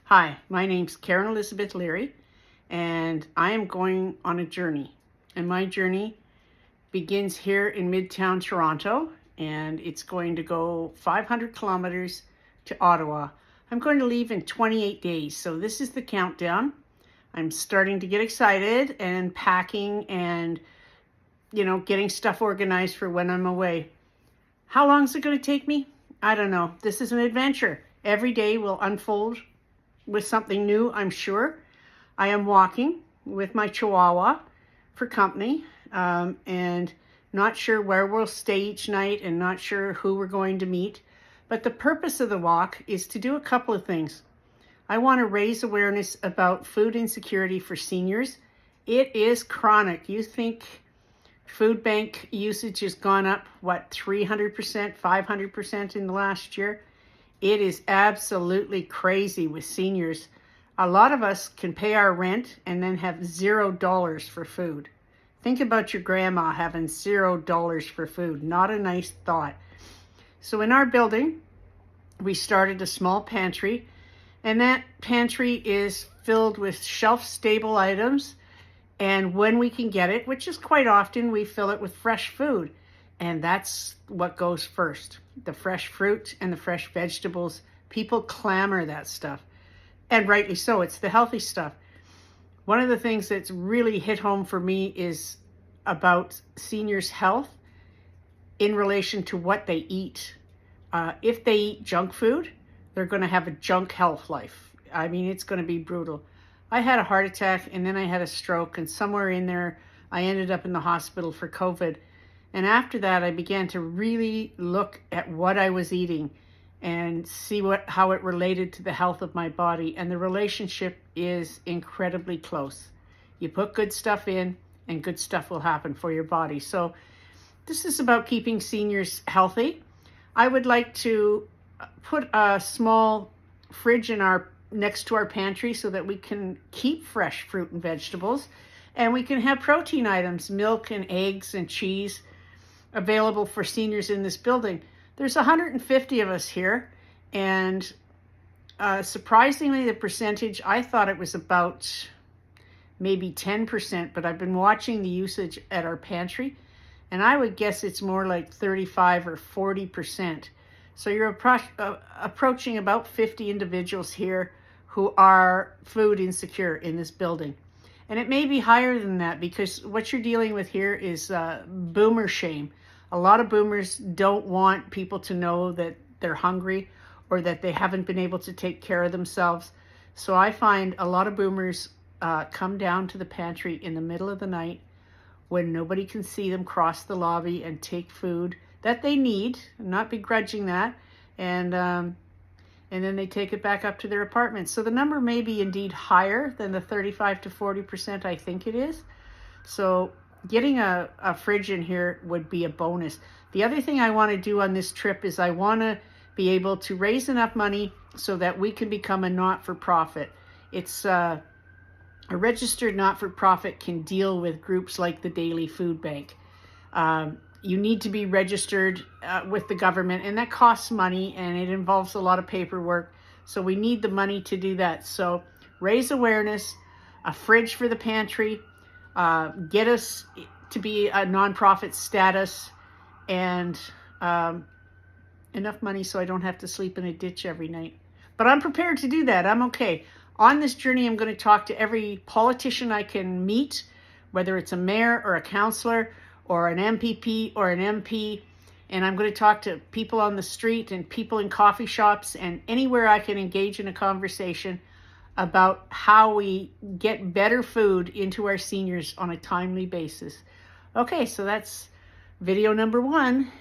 Hi, my name's Karen Elizabeth Leary, and I am going on a journey. And my journey begins here in Midtown Toronto, and it's going to go 500 kilometers to Ottawa. I'm going to leave in 28 days, so this is the countdown. I'm starting to get excited and packing and, getting stuff organized for when I'm away. How long is it going to take me? I don't know. This is an adventure. Every day will unfold with something new, I'm sure. I am walking with my Chihuahua for company, and not sure where we'll stay each night and not sure who we're going to meet. But the purpose of the walk is to do a couple of things. I want to raise awareness about food insecurity for seniors. It is chronic. You think food bank usage has gone up, 300%, 500% in the last year? It is absolutely crazy with seniors. A lot of us can pay our rent and then have $0 for food. Think about your grandma having $0 for food. Not a nice thought. So in our building, we started a small pantry, and that pantry is filled with shelf-stable items. And when we can get it, which is quite often, we fill it with fresh food. And that's what goes first. The fresh fruit and the fresh vegetables. People clamor that stuff. And rightly so. It's the healthy stuff. One of the things that's really hit home for me is about seniors' health in relation to what they eat. If they eat junk food, they're going to have a junk health life. I mean, it's going to be brutal. I had a heart attack and then I had a stroke, and somewhere in there, I ended up in the hospital for COVID. And after that, I began to really look at what I was eating and see how it related to the health of my body. And the relationship is incredibly close. You put good stuff in and good stuff will happen for your body. So this is about keeping seniors healthy. I would like to put a small fridge next to our pantry so that we can keep fresh fruit and vegetables, and we can have protein items, milk and eggs and cheese, available for seniors in this building. There's 150 of us here, and surprisingly, the percentage, I thought it was about maybe 10%, but I've been watching the usage at our pantry, and I would guess it's more like 35 or 40%. So you're approaching about 50 individuals here who are food insecure in this building. And it may be higher than that, because what you're dealing with here is boomer shame. A lot of boomers don't want people to know that they're hungry or that they haven't been able to take care of themselves. So I find a lot of boomers come down to the pantry in the middle of the night when nobody can see them cross the lobby and take food that they need. I'm not begrudging that. And then they take it back up to their apartments. So the number may be indeed higher than the 35 to 40% I think it is. So getting a fridge in here would be a bonus. The other thing I want to do on this trip is I want to be able to raise enough money so that we can become a not-for-profit. It's a registered not-for-profit can deal with groups like the Daily Food Bank. You need to be registered with the government, and that costs money, and it involves a lot of paperwork. So we need the money to do that. So raise awareness, a fridge for the pantry, get us to be a nonprofit status, and enough money so I don't have to sleep in a ditch every night. But I'm prepared to do that. I'm okay. On this journey, I'm going to talk to every politician I can meet, whether it's a mayor or a councillor or an MPP or an MP, and I'm going to talk to people on the street and people in coffee shops and anywhere I can engage in a conversation about how we get better food into our seniors on a timely basis. Okay, so that's video number 1.